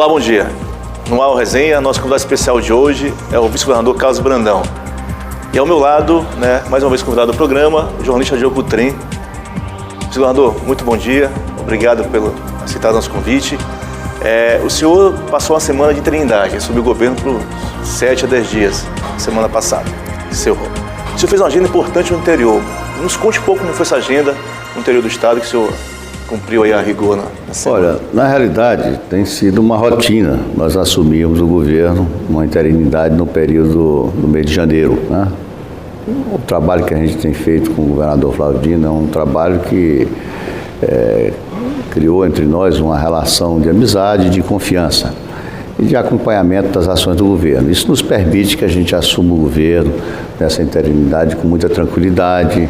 Olá, bom dia. No UOL Resenha, nosso convidado especial de hoje é o vice-governador Carlos Brandão. E ao meu lado, mais uma vez convidado do programa, o jornalista Diogo Trem. Vice-governador, muito bom dia. Obrigado por aceitar nosso convite. O senhor passou uma semana de interinidade, assumiu o governo por 7 a 10 dias, semana passada. O senhor fez uma agenda importante no interior. Nos conte um pouco como foi essa agenda no interior do estado que o senhor cumpriu aí a rigor na semana. Olha, na realidade tem sido uma rotina. Nós assumimos o governo, uma interinidade no período do mês de janeiro, né? O trabalho que a gente tem feito com o governador Flávio Dino é um trabalho que criou entre nós uma relação de amizade, de confiança e de acompanhamento das ações do governo. Isso nos permite que a gente assuma o governo nessa interinidade com muita tranquilidade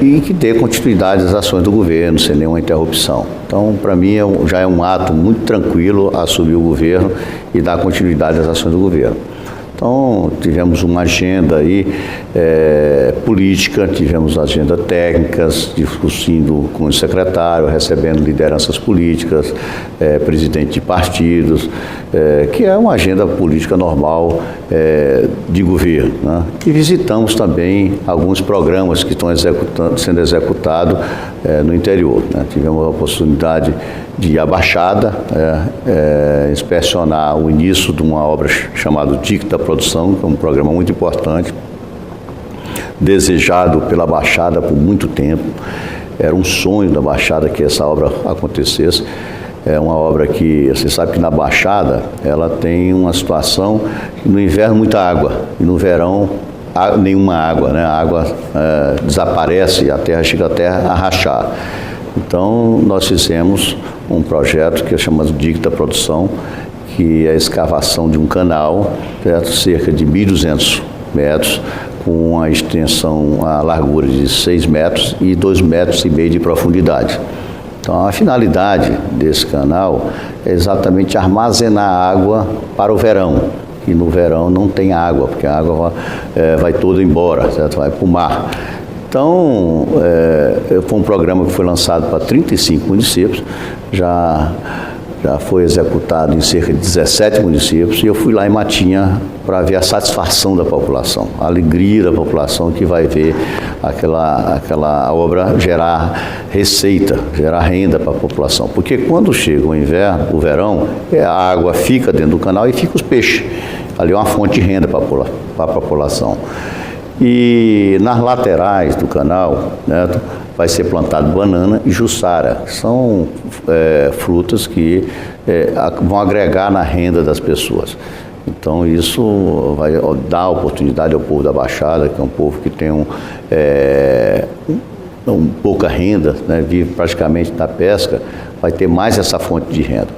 e que dê continuidade às ações do governo, sem nenhuma interrupção. Então, para mim, já é um ato muito tranquilo assumir o governo e dar continuidade às ações do governo. Então, tivemos uma agenda aí política, tivemos agenda técnicas, discutindo com o secretário, recebendo lideranças políticas, presidente de partidos, que é uma agenda política normal de governo, né? E visitamos também alguns programas que estão sendo executados no interior, né? Tivemos a oportunidade de ir à Baixada, inspecionar o início de uma obra chamada DIC da Produção, que é um programa muito importante, desejado pela Baixada por muito tempo. Era um sonho da Baixada que essa obra acontecesse. É uma obra que, você sabe que na Baixada, ela tem uma situação que no inverno muita água, e no verão nenhuma água, né? A água desaparece e a terra chega até a rachar. Então, nós fizemos um projeto que é chamado DIC da Produção, que é a escavação de um canal, cerca de 1.200 metros, com uma extensão, a largura de 6 metros e 2,5 metros de profundidade. Então, a finalidade desse canal é exatamente armazenar água para o verão. E no verão não tem água, porque a água vai toda embora, certo? Vai para o mar. Então, foi um programa que foi lançado para 35 municípios, já foi executado em cerca de 17 municípios, e eu fui lá em Matinha para ver a satisfação da população, a alegria da população que vai ver aquela obra gerar receita, gerar renda para a população. Porque quando chega o inverno, o verão, a água fica dentro do canal e fica os peixes. Ali é uma fonte de renda para a população. E nas laterais do canal, né, vai ser plantado banana e jussara. São frutas que vão agregar na renda das pessoas. Então isso vai dar oportunidade ao povo da Baixada, que é um povo que tem pouca renda, né, vive praticamente da pesca, vai ter mais essa fonte de renda.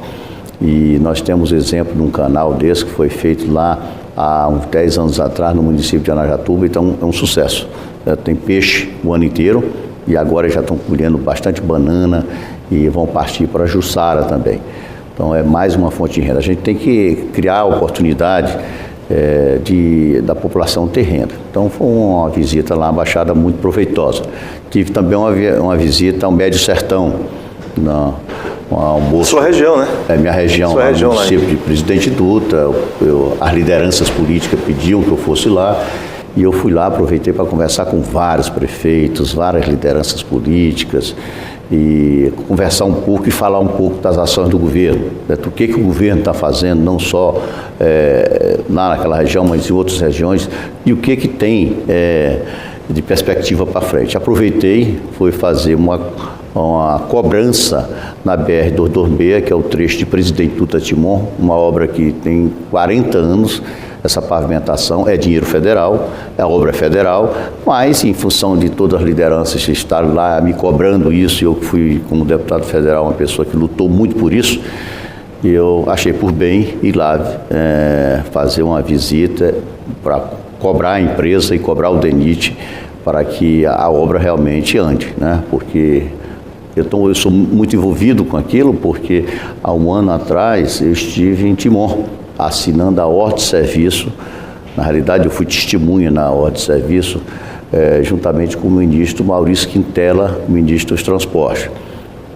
E nós temos exemplo de um canal desse que foi feito lá há uns 10 anos atrás no município de Arajatuba, então é um sucesso. Tem peixe o ano inteiro e agora já estão colhendo bastante banana e vão partir para a jussara também. Então é mais uma fonte de renda. A gente tem que criar a oportunidade da população ter renda. Então foi uma visita lá à Baixada muito proveitosa. Tive também uma visita ao Médio Sertão, Sua região, né? Minha região, Sua região, no município de Presidente Dutra. As lideranças políticas pediam que eu fosse lá e eu fui lá, aproveitei para conversar com vários prefeitos, várias lideranças políticas e conversar um pouco e falar um pouco das ações do governo, né? Do que o governo está fazendo, não só lá naquela região, mas em outras regiões, e o que tem de perspectiva para frente. Aproveitei, fui fazer uma cobrança na BR-226, que é o trecho de Presidente Dutra Timon, uma obra que tem 40 anos. Essa pavimentação é dinheiro federal, a obra é federal, mas em função de todas as lideranças que estavam lá me cobrando isso, eu fui, como deputado federal, uma pessoa que lutou muito por isso, e eu achei por bem ir lá fazer uma visita para cobrar a empresa e cobrar o DENIT para que a obra realmente ande, né? Porque eu sou muito envolvido com aquilo, porque há um ano atrás eu estive em Timon, assinando a ordem de serviço. Na realidade, eu fui testemunha na ordem de serviço, juntamente com o ministro Maurício Quintela, ministro dos Transportes.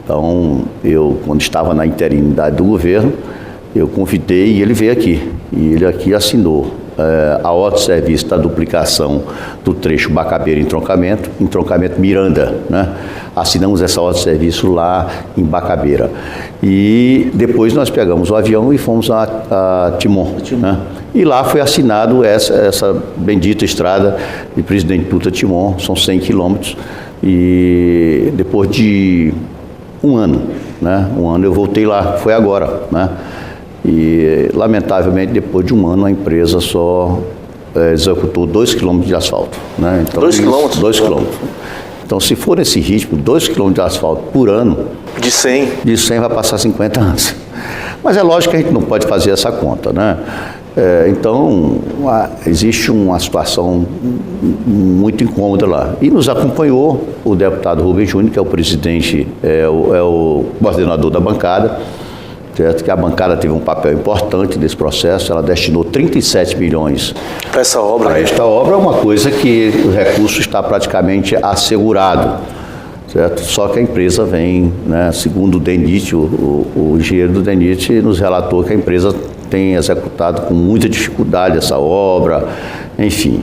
Então, eu, quando estava na interinidade do governo, eu convidei e ele veio aqui. E ele aqui assinou a ordem de serviço da duplicação do trecho Bacabeira-Entroncamento Miranda, né? Assinamos essa ordem de serviço lá em Bacabeira. E depois nós pegamos o avião e fomos a Timon, né? E lá foi assinado essa bendita estrada de Presidente Dutra Timon, são 100 quilômetros. E depois de um ano, né? Um ano eu voltei lá, foi agora, né? E, lamentavelmente, depois de um ano, a empresa só executou 2 quilômetros de asfalto, né? Então, 2 quilômetros? 2 quilômetros. Então, se for nesse ritmo, 2 quilômetros de asfalto por ano... De 100? De 100 vai passar 50 anos. Mas é lógico que a gente não pode fazer essa conta, né? Então, existe uma situação muito incômoda lá. E nos acompanhou o deputado Rubem Júnior, que é o presidente, é o coordenador da bancada, certo? Que a bancada teve um papel importante nesse processo, ela destinou 37 milhões para essa obra. Para esta obra é uma coisa que o recurso está praticamente assegurado, certo? Só que a empresa vem, né, segundo o DENIT, o engenheiro do DENIT nos relatou que a empresa tem executado com muita dificuldade essa obra, enfim.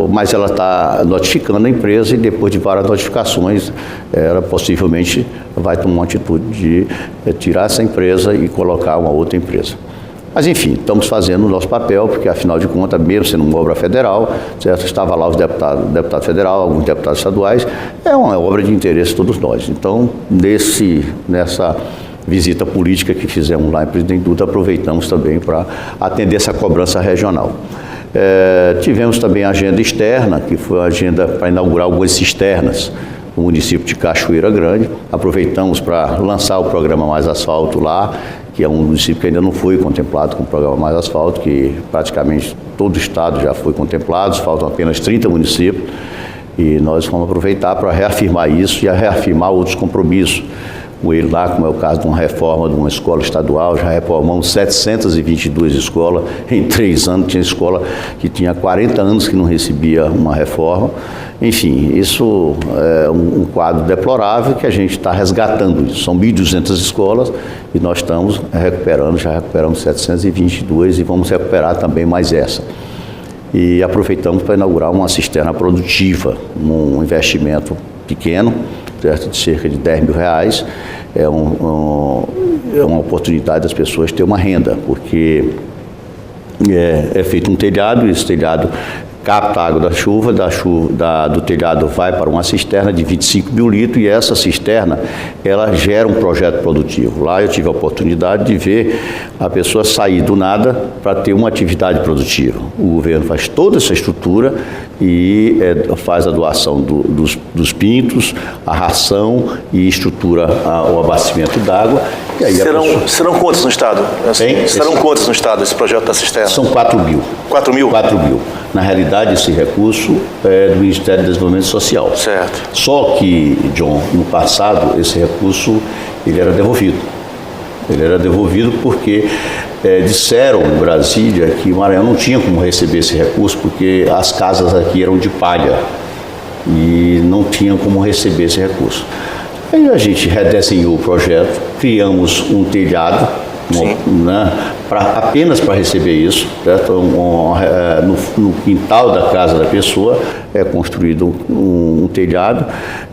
Mas ela está notificando a empresa e depois de várias notificações, ela possivelmente vai tomar uma atitude de tirar essa empresa e colocar uma outra empresa. Mas enfim, estamos fazendo o nosso papel, porque afinal de contas, mesmo sendo uma obra federal, certo? Estava lá os deputados federais, alguns deputados estaduais, é uma obra de interesse de todos nós. Então, nessa visita política que fizemos lá em Presidente Dutra, aproveitamos também para atender essa cobrança regional. Tivemos também a agenda externa, que foi a agenda para inaugurar algumas cisternas no município de Cachoeira Grande. Aproveitamos para lançar o programa Mais Asfalto lá, que é um município que ainda não foi contemplado com o programa Mais Asfalto, que praticamente todo o estado já foi contemplado, faltam apenas 30 municípios. E nós vamos aproveitar para reafirmar isso e reafirmar outros compromissos com ele lá, como é o caso de uma reforma de uma escola estadual. Já reformamos 722 escolas, em 3 anos tinha escola que tinha 40 anos que não recebia uma reforma. Enfim, isso é um quadro deplorável que a gente está resgatando isso. São 1.200 escolas e nós estamos recuperando, já recuperamos 722 e vamos recuperar também mais essa. E aproveitamos para inaugurar uma cisterna produtiva, um investimento pequeno, certo? De cerca de R$10 mil. É uma oportunidade das pessoas ter uma renda, porque é feito um telhado, e esse telhado capta a água da chuva, do telhado vai para uma cisterna de 25 mil litros, e essa cisterna, ela gera um projeto produtivo. Lá eu tive a oportunidade de ver a pessoa sair do nada para ter uma atividade produtiva. O governo faz toda essa estrutura e faz a doação dos pintos, a ração e estrutura o abastecimento d'água. Serão quantos no estado? Serão quantos no estado esse projeto da cisterna? São 4 mil. 4 mil? 4 mil. Na realidade, esse recurso é do Ministério do Desenvolvimento Social. Certo. Só que, John, no passado, esse recurso ele era devolvido. Ele era devolvido porque disseram em Brasília que o Maranhão não tinha como receber esse recurso porque as casas aqui eram de palha e não tinham como receber esse recurso. Aí a gente redesenhou o projeto, criamos um telhado, né, apenas para receber isso, certo? No quintal da casa da pessoa é construído um telhado,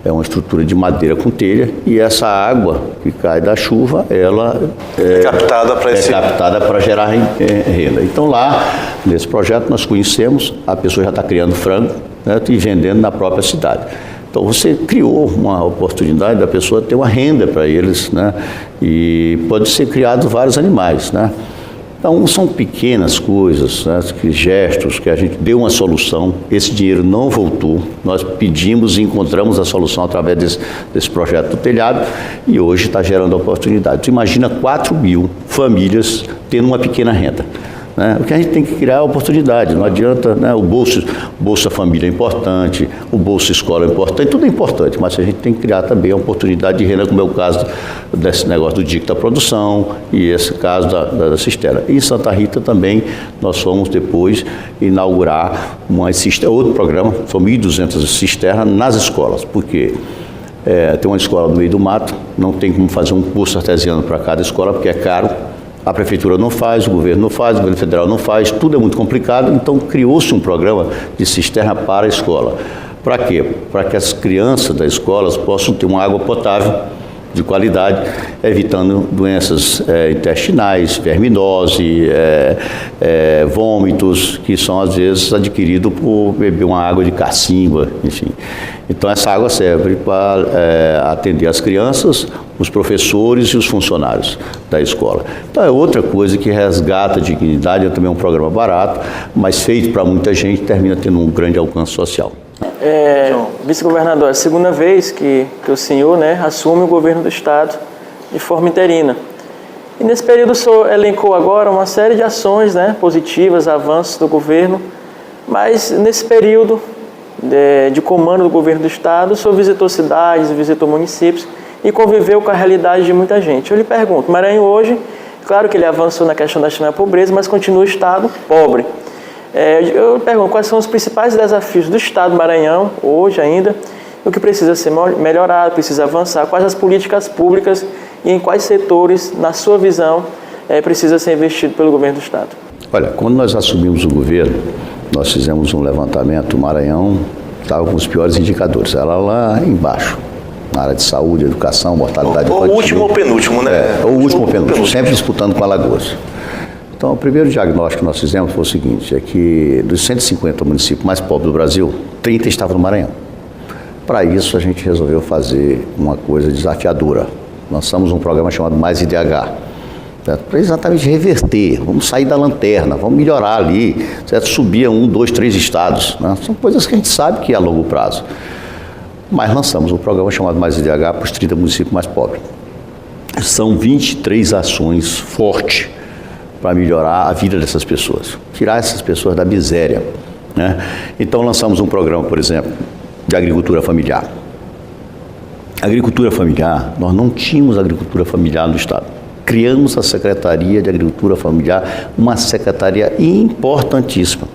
é uma estrutura de madeira com telha, e essa água que cai da chuva, ela é captada para gerar renda. Então lá, nesse projeto, nós conhecemos, a pessoa já está criando frango, certo? E vendendo na própria cidade. Então você criou uma oportunidade da pessoa ter uma renda para eles, né? E pode ser criado vários animais, né? Então são pequenas coisas, né? Gestos que a gente deu uma solução. Esse dinheiro não voltou. Nós pedimos e encontramos a solução através desse projeto do telhado e hoje está gerando oportunidade. Tu imagina 4 mil famílias tendo uma pequena renda. Né? O que a gente tem que criar é oportunidade, não adianta, né? O Bolsa Família é importante, o Bolsa Escola é importante, tudo é importante, mas a gente tem que criar também a oportunidade de renda, como é o caso desse negócio do DIC da produção e esse caso da cisterna. E em Santa Rita também nós fomos depois inaugurar outro programa, são 1.200 cisternas nas escolas, porque tem uma escola no meio do mato, não tem como fazer um poço artesiano para cada escola, porque é caro. A prefeitura não faz, o governo federal não faz, tudo é muito complicado, então criou-se um programa de cisterna para a escola. Para quê? Para que as crianças das escolas possam ter uma água potável de qualidade, evitando doenças intestinais, verminose, vômitos, que são às vezes adquiridos por beber uma água de cacimba, enfim. Então essa água serve para atender as crianças, os professores e os funcionários da escola. Então é outra coisa que resgata a dignidade, é também um programa barato, mas feito para muita gente, termina tendo um grande alcance social. Vice-governador, é a segunda vez que o senhor, assume o governo do Estado de forma interina. E nesse período o senhor elencou agora uma série de ações positivas, avanços do governo, mas nesse período de comando do governo do Estado, o senhor visitou cidades, visitou municípios e conviveu com a realidade de muita gente. Eu lhe pergunto, Maranhão hoje, claro que ele avançou na questão da extrema pobreza, mas continua o Estado pobre. Eu pergunto, quais são os principais desafios do Estado do Maranhão, hoje ainda, o que precisa ser melhorado, precisa avançar, quais as políticas públicas e em quais setores, na sua visão, precisa ser investido pelo governo do Estado? Olha, quando nós assumimos o governo, nós fizemos um levantamento, o Maranhão estava com os piores indicadores, era lá embaixo, na área de saúde, educação, mortalidade infantil. O último ou penúltimo, né? O último ou penúltimo, sempre disputando com Alagoas. Então, o primeiro diagnóstico que nós fizemos foi o seguinte, é que dos 150 municípios mais pobres do Brasil, 30 estavam no Maranhão. Para isso, a gente resolveu fazer uma coisa desafiadora. Lançamos um programa chamado Mais IDH, para exatamente reverter, vamos sair da lanterna, vamos melhorar ali, certo? Subir 1, 2, 3 estados. Né? São coisas que a gente sabe que é a longo prazo. Mas lançamos um programa chamado Mais IDH para os 30 municípios mais pobres. São 23 ações fortes para melhorar a vida dessas pessoas, tirar essas pessoas da miséria, né? Então lançamos um programa, por exemplo, de agricultura familiar. Agricultura familiar, nós não tínhamos agricultura familiar no Estado. Criamos a Secretaria de Agricultura Familiar, uma secretaria importantíssima.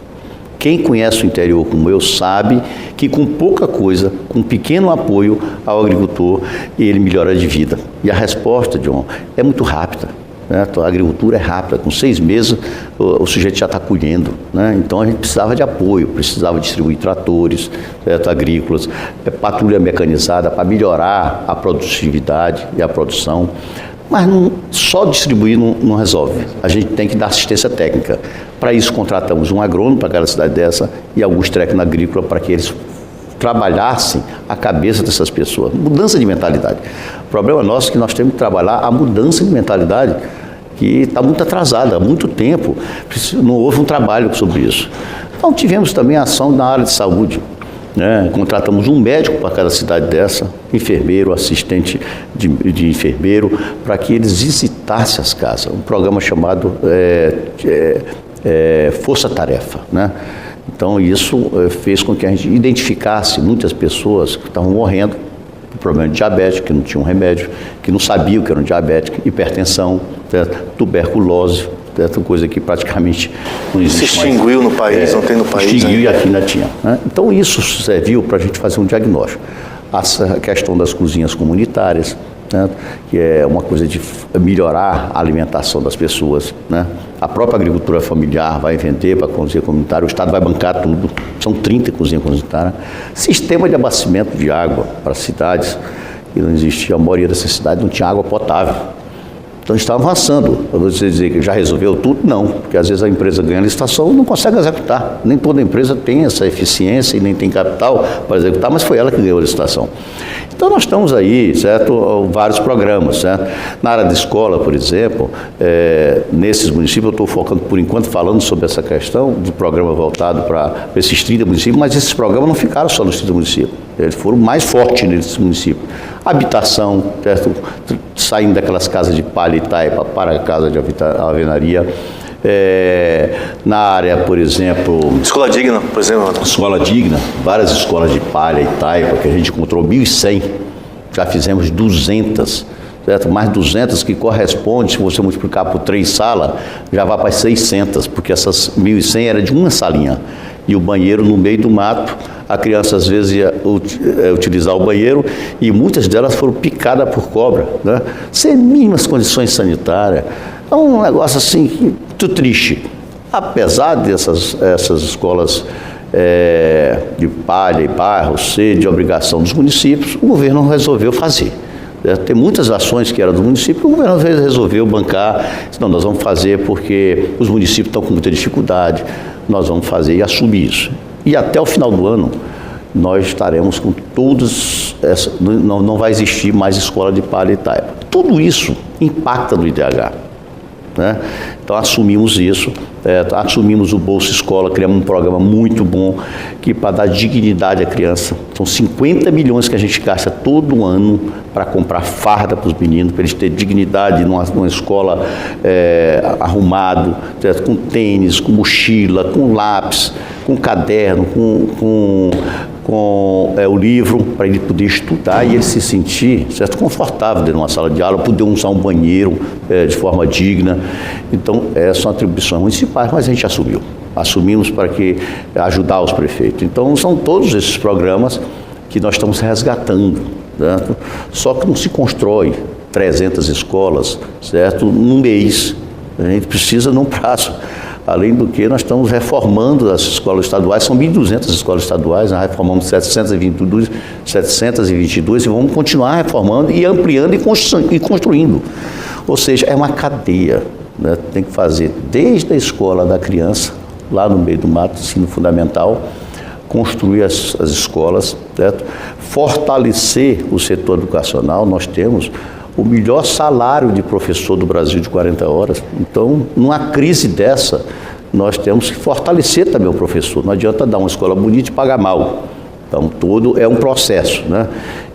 Quem conhece o interior como eu sabe que com pouca coisa, com pequeno apoio ao agricultor, ele melhora de vida. E a resposta, John, é muito rápida. A agricultura é rápida, com 6 meses o sujeito já está colhendo, né? Então a gente precisava de apoio, precisava distribuir tratores, certo? Agrícolas, patrulha mecanizada para melhorar a produtividade e a produção, mas só distribuir não resolve, a gente tem que dar assistência técnica. Para isso contratamos um agrônomo para cada cidade dessa e alguns técnicos agrícolas para que eles trabalhassem a cabeça dessas pessoas, mudança de mentalidade. O problema nosso é que nós temos que trabalhar a mudança de mentalidade, que está muito atrasada, há muito tempo, não houve um trabalho sobre isso. Então tivemos também a ação na área de saúde, né? Contratamos um médico para cada cidade dessa, enfermeiro, assistente de enfermeiro, para que eles visitassem as casas, um programa chamado Força Tarefa, né? Então isso fez com que a gente identificasse muitas pessoas que estavam morrendo por problema de diabetes, que não tinham remédio, que não sabiam que eram diabéticos, hipertensão, certo? Tuberculose, certo? Coisa que praticamente não existe mais. Se extinguiu no país, não tem no país. Extinguiu e aqui ainda tinha, né? Então isso serviu para a gente fazer um diagnóstico. A questão das cozinhas comunitárias, né? Que é uma coisa de melhorar a alimentação das pessoas, né? A própria agricultura familiar vai vender para a cozinha comunitária, o Estado vai bancar tudo, são 30 cozinhas comunitárias. Sistema de abastecimento de água para cidades, que não existia, a maioria dessas cidades não tinha água potável. Então está avançando. Eu vou dizer que já resolveu tudo? Não, porque às vezes a empresa ganha licitação e não consegue executar. Nem toda empresa tem essa eficiência e nem tem capital para executar, mas foi ela que ganhou a licitação. Então nós estamos aí, certo, vários programas, certo? Na área de escola, por exemplo, nesses municípios, eu estou focando por enquanto falando sobre essa questão do programa voltado para esses 30 municípios, mas esses programas não ficaram só nos 30 municípios, eles foram mais fortes nesses municípios. Habitação, certo? Saindo daquelas casas de palha e taipa para a casa de alvenaria. Na área, por exemplo... Escola digna, por exemplo. Escola digna, várias escolas de palha e taipa, que a gente encontrou 1.100, já fizemos 200, certo? Mais 200 que corresponde, se você multiplicar por 3 salas, já vai para 600, porque essas 1.100 era de uma salinha. E o banheiro no meio do mato, a criança às vezes ia utilizar o banheiro e muitas delas foram picadas por cobra, né? Sem mínimas condições sanitárias. É um negócio assim, muito triste. Apesar dessas escolas de palha e bairro ser de obrigação dos municípios, o governo resolveu fazer. Tem muitas ações que eram do município, o governo resolveu bancar, não, nós vamos fazer porque os municípios estão com muita dificuldade, nós vamos fazer e assumir isso. E até o final do ano, nós estaremos com todas, não vai existir mais escola de palha e taipa. Tudo isso impacta no IDH. Né? Então assumimos isso, assumimos o Bolsa Escola, criamos um programa muito bom que para dar dignidade à criança. São 50 milhões que a gente gasta todo ano para comprar farda para os meninos, para eles terem dignidade numa escola arrumado, certo? Com tênis, com mochila, com lápis, com caderno, com o livro, para ele poder estudar e ele se sentir, certo, confortável dentro de uma sala de aula, poder usar um banheiro de forma digna. Então, são atribuições municipais, mas a gente assumimos para ajudar os prefeitos. Então, são todos esses programas que nós estamos resgatando, certo? Só que não se constrói 300 escolas, certo, num mês. A gente precisa num prazo. Além do que, nós estamos reformando as escolas estaduais, são 1.200 escolas estaduais, nós reformamos 722 e vamos continuar reformando e ampliando e construindo. Ou seja, é uma cadeia, né? Tem que fazer desde a escola da criança, lá no meio do mato, ensino fundamental, construir as escolas, certo? Fortalecer o setor educacional. Nós temos o melhor salário de professor do Brasil de 40 horas. Então, numa crise dessa, nós temos que fortalecer também o professor. Não adianta dar uma escola bonita e pagar mal. Então, tudo é um processo, né?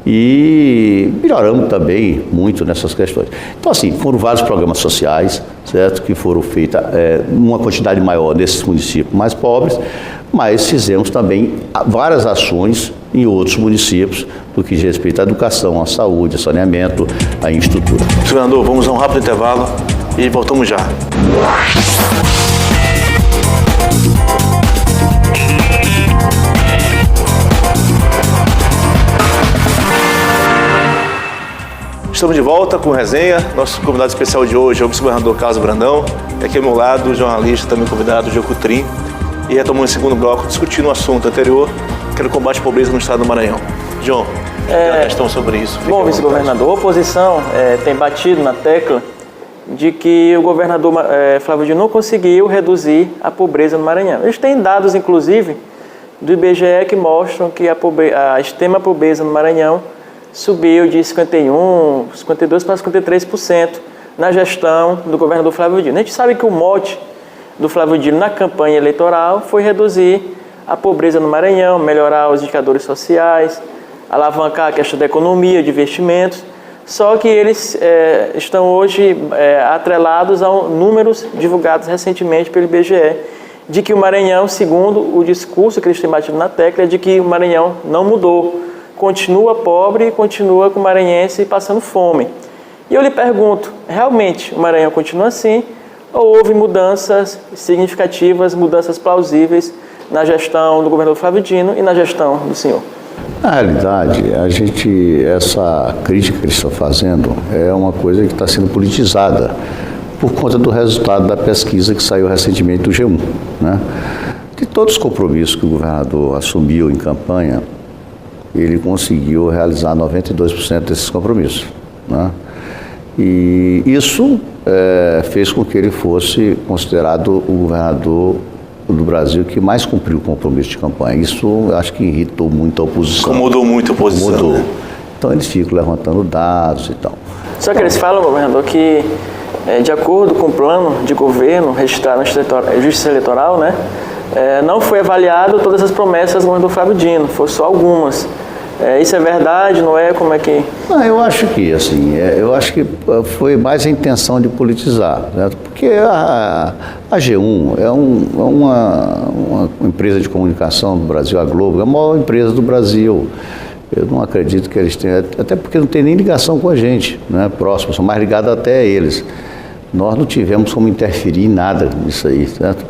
E melhoramos também muito nessas questões. Então, assim, foram vários programas sociais, certo? Que foram feitos numa quantidade maior nesses municípios mais pobres, mas fizemos também várias ações em outros municípios, do que diz respeito à educação, à saúde, ao saneamento, à infraestrutura. Governador, vamos a um rápido intervalo e voltamos já. Estamos de volta com resenha. Nosso convidado especial de hoje é o vice-governador Carlos Brandão. E aqui ao meu lado, o jornalista, também convidado, Diogo Trim. E retomando o segundo bloco, discutindo o assunto anterior, que era o combate à pobreza no estado do Maranhão. João, tem uma questão sobre isso. Bom, vice-governador, a oposição tem batido na tecla de que o governador Flávio Dino não conseguiu reduzir a pobreza no Maranhão. Eles têm dados, inclusive, do IBGE que mostram que a extrema pobreza no Maranhão subiu de 51%, 52% para 53% na gestão do governador Flávio Dino. A gente sabe que o mote do Flávio Dino na campanha eleitoral foi reduzir a pobreza no Maranhão, melhorar os indicadores sociais, alavancar a questão da economia, de investimentos, só que eles estão hoje atrelados a números divulgados recentemente pelo IBGE, de que o Maranhão, segundo o discurso que eles têm batido na tecla, é de que o Maranhão não mudou, continua pobre e continua com o maranhense passando fome. E eu lhe pergunto, realmente o Maranhão continua assim ou houve mudanças significativas, mudanças plausíveis na gestão do governador Flávio Dino e na gestão do senhor? Na realidade, essa crítica que eles estão fazendo é uma coisa que está sendo politizada por conta do resultado da pesquisa que saiu recentemente do G1, né? De todos os compromissos que o governador assumiu em campanha, ele conseguiu realizar 92% desses compromissos, né? E isso fez com que ele fosse considerado o governador do Brasil que mais cumpriu o compromisso de campanha. Isso acho que irritou muito a oposição. Incomodou muito a oposição. Incomodou. Né? Então eles ficam levantando dados e tal. Só que eles falam, governador, que de acordo com o plano de governo registrado na Justiça Eleitoral, né, não foi avaliado todas as promessas do governador Flávio Dino, foram só algumas. Isso é verdade, não é? Como é que... Não, eu acho que, assim, foi mais a intenção de politizar, né? Porque a G1 é uma empresa de comunicação do Brasil, a Globo, é a maior empresa do Brasil. Eu não acredito que eles tenham, até porque não tem nem ligação com a gente, né? Próximo, são mais ligados até a eles. Nós não tivemos como interferir em nada nisso aí, certo?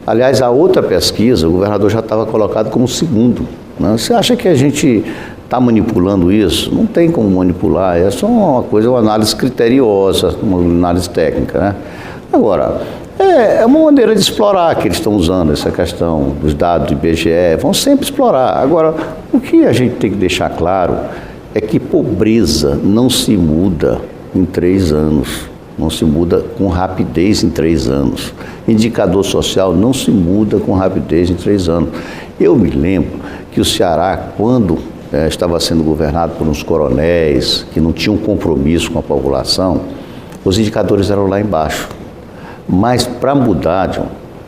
Aliás, a outra pesquisa, o governador já estava colocado como segundo. Você acha que a gente está manipulando isso? Não tem como manipular, é só uma coisa, uma análise criteriosa, uma análise técnica, né? Agora, é uma maneira de explorar que eles estão usando, essa questão dos dados do IBGE, vão sempre explorar. Agora, o que a gente tem que deixar claro é que pobreza não se muda em 3 anos, não se muda com rapidez em 3 anos. Indicador social não se muda com rapidez em 3 anos. Eu me lembro que o Ceará, quando estava sendo governado por uns coronéis que não tinham compromisso com a população, os indicadores eram lá embaixo. Mas para mudar, John,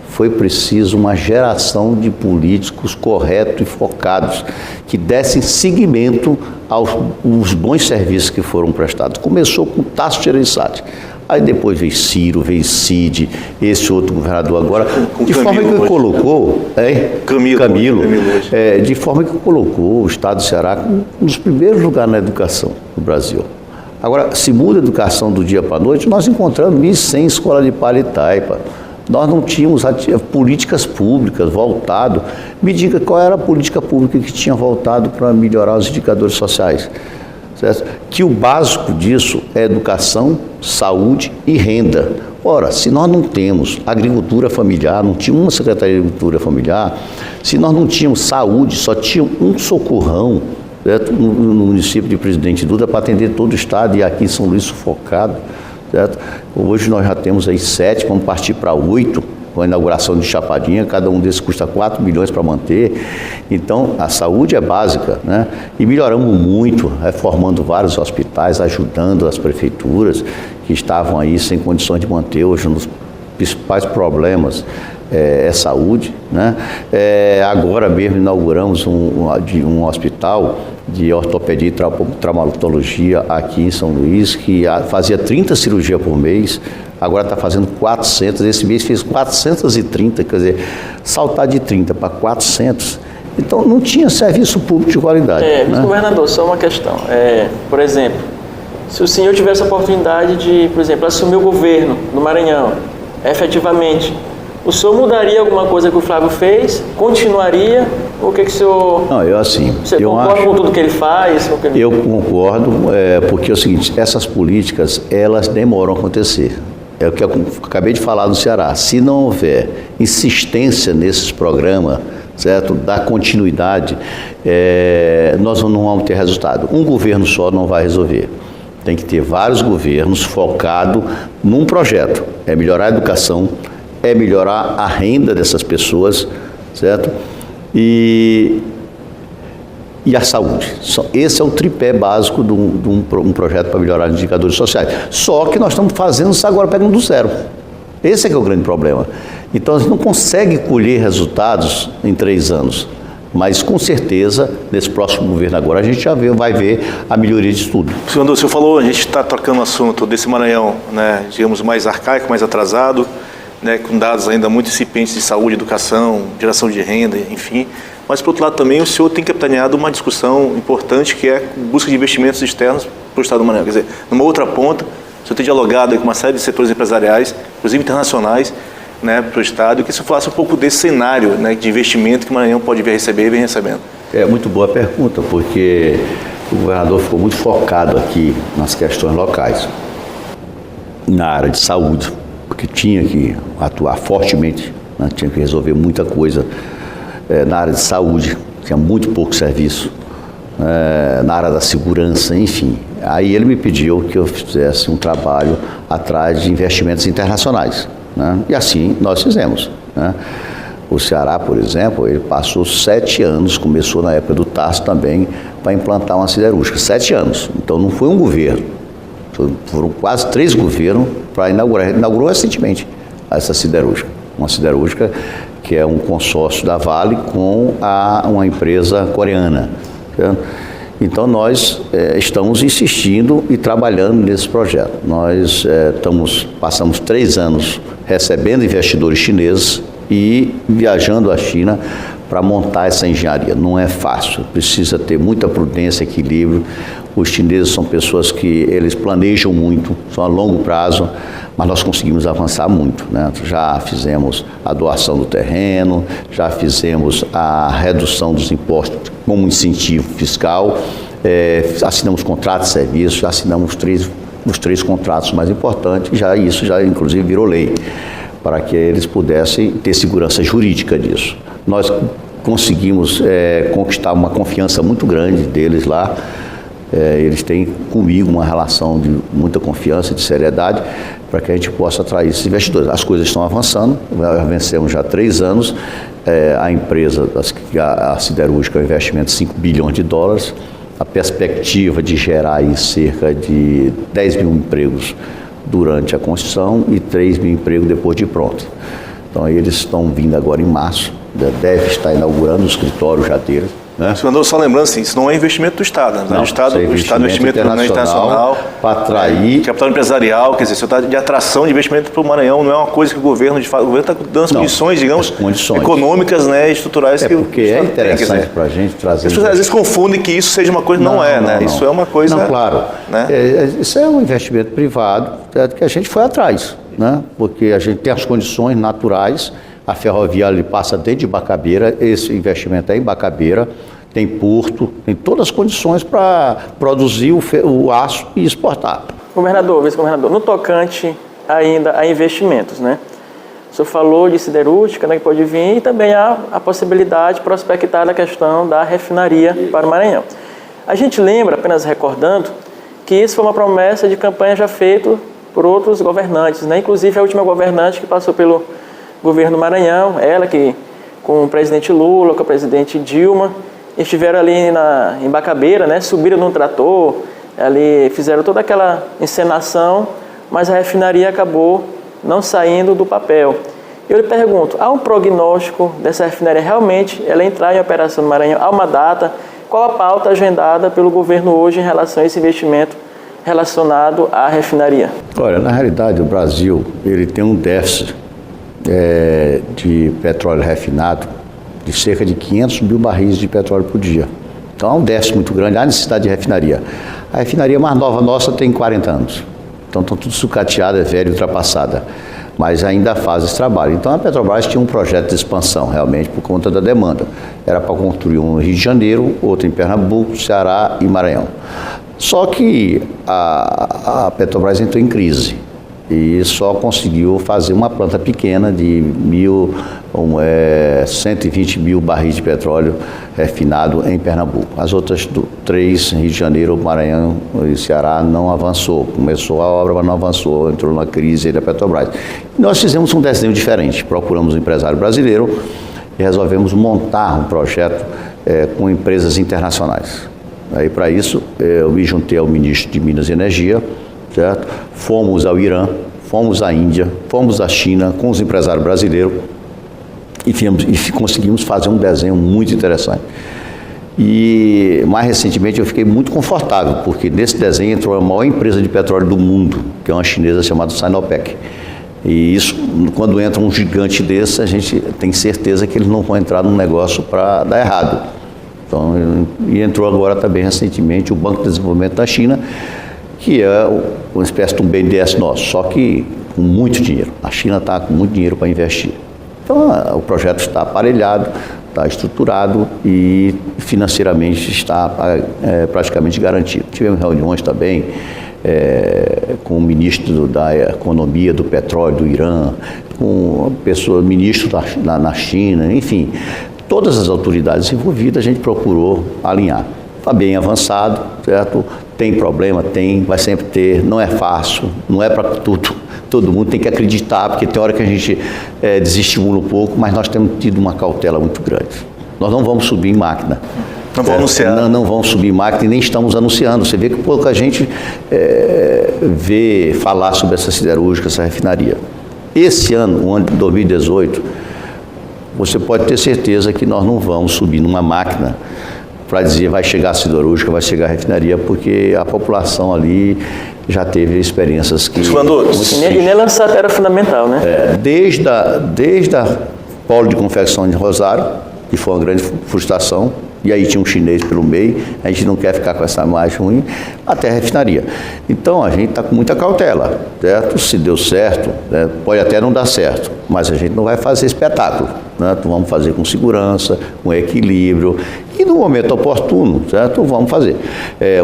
foi preciso uma geração de políticos corretos e focados que dessem seguimento aos bons serviços que foram prestados. Começou com Tasso Gereissati, aí depois veio Ciro, veio Cid, esse outro governador agora, de forma que colocou Camilo, de forma que colocou o Estado do Ceará como um dos primeiros lugares na educação do Brasil. Agora, se muda a educação do dia para a noite, nós encontramos 1.100 escolas de palha e taipa. Nós não tínhamos políticas públicas voltadas. Me diga qual era a política pública que tinha voltado para melhorar os indicadores sociais. Certo? Que o básico disso é educação, saúde e renda. Ora, se nós não temos agricultura familiar, não tínhamos uma Secretaria de Agricultura Familiar, se nós não tínhamos saúde, só tinha um socorrão, certo? No município de Presidente Dutra para atender todo o estado e aqui em São Luís sufocado, certo? Hoje nós já temos aí 7, vamos partir para 8, com a inauguração de Chapadinha, cada um desses custa 4 milhões para manter. Então, a saúde é básica, né? E melhoramos muito, reformando vários hospitais, ajudando as prefeituras que estavam aí sem condições de manter. Hoje, um dos principais problemas é saúde, né? Agora mesmo inauguramos um hospital de ortopedia e traumatologia aqui em São Luís, que fazia 30 cirurgias por mês, agora está fazendo 400, esse mês fez 430, quer dizer, saltar de 30 para 400, então não tinha serviço público de qualidade. Né? Governador, só uma questão, por exemplo, se o senhor tivesse a oportunidade de, por exemplo, assumir o governo no Maranhão, efetivamente, o senhor mudaria alguma coisa que o Flávio fez? Continuaria? Ou o que o senhor... Não, Você concorda com tudo que ele faz? Eu concordo, porque é o seguinte, essas políticas, elas demoram a acontecer. É o que eu acabei de falar no Ceará. Se não houver insistência nesses programas, certo? Da continuidade, nós não vamos ter resultado. Um governo só não vai resolver. Tem que ter vários governos focados num projeto. É melhorar a educação, é melhorar a renda dessas pessoas, certo? E a saúde. Esse é o tripé básico de um projeto para melhorar os indicadores sociais. Só que nós estamos fazendo isso agora pegando do zero. Esse é que é o grande problema. Então, a gente não consegue colher resultados em 3 anos. Mas, com certeza, nesse próximo governo agora, a gente já vai ver a melhoria de tudo. Senhor, o senhor falou, a gente está trocando o assunto desse Maranhão, né, digamos, mais arcaico, mais atrasado, né, com dados ainda muito incipientes de saúde, educação, geração de renda, enfim. Mas, por outro lado, também o senhor tem capitaneado uma discussão importante que é a busca de investimentos externos para o Estado do Maranhão. Quer dizer, numa outra ponta, o senhor tem dialogado com uma série de setores empresariais, inclusive internacionais, né, para o Estado, e que o senhor falasse um pouco desse cenário, né, de investimento que o Maranhão pode vir a receber e vem recebendo. É muito boa a pergunta, porque o governador ficou muito focado aqui nas questões locais, na área de saúde, porque tinha que atuar fortemente, né, tinha que resolver muita coisa na área de saúde, tinha muito pouco serviço, na área da segurança, enfim. Aí ele me pediu que eu fizesse um trabalho atrás de investimentos internacionais, né, e assim nós fizemos, né. O Ceará, por exemplo, ele passou 7 anos, começou na época do Tasso também, para implantar uma siderúrgica. 7 anos. Então não foi um governo, foram quase 3 governos para inaugurar. Inaugurou recentemente essa siderúrgica. Uma siderúrgica que é um consórcio da Vale com uma empresa coreana. Certo? Então nós estamos insistindo e trabalhando nesse projeto. Nós passamos 3 anos recebendo investidores chineses e viajando à China para montar essa engenharia. Não é fácil, precisa ter muita prudência, equilíbrio. Os chineses são pessoas que eles planejam muito, são a longo prazo, mas nós conseguimos avançar muito, né? Já fizemos a doação do terreno, já fizemos a redução dos impostos como incentivo fiscal, assinamos contratos de serviço, já assinamos 3 os 3 contratos mais importantes, isso já inclusive virou lei, para que eles pudessem ter segurança jurídica disso. Nós conseguimos conquistar uma confiança muito grande deles lá. Eles têm comigo uma relação de muita confiança, de seriedade, para que a gente possa atrair esses investidores. As coisas estão avançando, vencemos já 3 anos. A empresa, a siderúrgica, é um investimento de 5 bilhões de dólares. A perspectiva de gerar aí cerca de 10 mil empregos durante a construção e 3 mil empregos depois de pronto. Então eles estão vindo agora em março, deve estar inaugurando o escritório já deles. Né? Só lembrando assim, isso não é investimento do Estado, né? Não, o Estado é investimento internacional para atrair capital empresarial, quer dizer, você está de atração de investimento para o Maranhão, não é uma coisa que o governo faz, o governo está dando as condições, digamos, econômicas, né, estruturais. Porque é interessante para a gente trazer. As pessoas às vezes confundem que isso seja uma coisa, não é, né? Isso é uma coisa. Não, claro. Né? Isso é um investimento privado, que a gente foi atrás, né? Porque a gente tem as condições naturais. A ferrovia ali passa dentro de Bacabeira, esse investimento é em Bacabeira, tem porto, tem todas as condições para produzir o aço e exportar. Governador, vice-governador, no tocante ainda a investimentos, né? O senhor falou de siderúrgica, né, que pode vir, e também há a possibilidade prospectada a questão da refinaria para o Maranhão. A gente lembra, apenas recordando, que isso foi uma promessa de campanha já feita por outros governantes, né? Inclusive a última governante que passou pelo governo Maranhão, ela que com o presidente Lula, com a presidente Dilma, estiveram ali em Bacabeira, né? Subiram num trator, ali fizeram toda aquela encenação, mas a refinaria acabou não saindo do papel. Eu lhe pergunto, há um prognóstico dessa refinaria realmente ela entrar em operação no Maranhão? Há uma data? Qual a pauta agendada pelo governo hoje em relação a esse investimento relacionado à refinaria? Olha, na realidade o Brasil ele tem um déficit de petróleo refinado de cerca de 500 mil barris de petróleo por dia. Então há um déficit muito grande, há necessidade de refinaria. A refinaria mais nova nossa tem 40 anos. Então estão tudo sucateada, é velha e ultrapassada. Mas ainda faz esse trabalho. Então a Petrobras tinha um projeto de expansão, realmente, por conta da demanda. Era para construir um no Rio de Janeiro, outro em Pernambuco, Ceará e Maranhão. Só que a Petrobras entrou em crise e só conseguiu fazer uma planta pequena de 120 mil barris de petróleo refinado em Pernambuco. As outras 3, Rio de Janeiro, Maranhão e Ceará, não avançou. Começou a obra, mas não avançou, entrou na crise da Petrobras. Nós fizemos um desenho diferente, procuramos um empresário brasileiro e resolvemos montar um projeto com empresas internacionais. Aí, para isso, eu me juntei ao ministro de Minas e Energia, certo? Fomos ao Irã, fomos à Índia, fomos à China com os empresários brasileiros e conseguimos fazer um desenho muito interessante. E mais recentemente eu fiquei muito confortável, porque nesse desenho entrou a maior empresa de petróleo do mundo, que é uma chinesa chamada Sinopec. E isso, quando entra um gigante desse, a gente tem certeza que eles não vão entrar num negócio para dar errado. Então, e entrou agora também recentemente o Banco de Desenvolvimento da China, que é uma espécie de um BNDES nosso, só que com muito dinheiro. A China está com muito dinheiro para investir. Então, o projeto está aparelhado, está estruturado e financeiramente está praticamente garantido. Tivemos reuniões também com o ministro da Economia, do Petróleo, do Irã, com ministro na China, enfim. Todas as autoridades envolvidas a gente procurou alinhar. Está bem avançado, certo? Tem problema? Tem, vai sempre ter, não é fácil, não é para tudo. Todo mundo tem que acreditar, porque tem hora que a gente desestimula um pouco, mas nós temos tido uma cautela muito grande. Nós não vamos subir em máquina. Não vão anunciar. Não vamos subir em máquina e nem estamos anunciando. Você vê que pouca gente vê falar sobre essa siderúrgica, essa refinaria. Esse ano, o ano de 2018, você pode ter certeza que nós não vamos subir numa máquina para dizer vai chegar a siderúrgica, vai chegar a refinaria, porque a população ali já teve experiências que... E nem lançar era fundamental, né? Desde a polo de confecção de Rosário, que foi uma grande frustração, e aí tinha um chinês pelo meio, a gente não quer ficar com essa imagem ruim, até a refinaria. Então a gente está com muita cautela, certo? Se deu certo, né? Pode até não dar certo, mas a gente não vai fazer espetáculo, né? Então, vamos fazer com segurança, com equilíbrio, e no momento oportuno, certo? Vamos fazer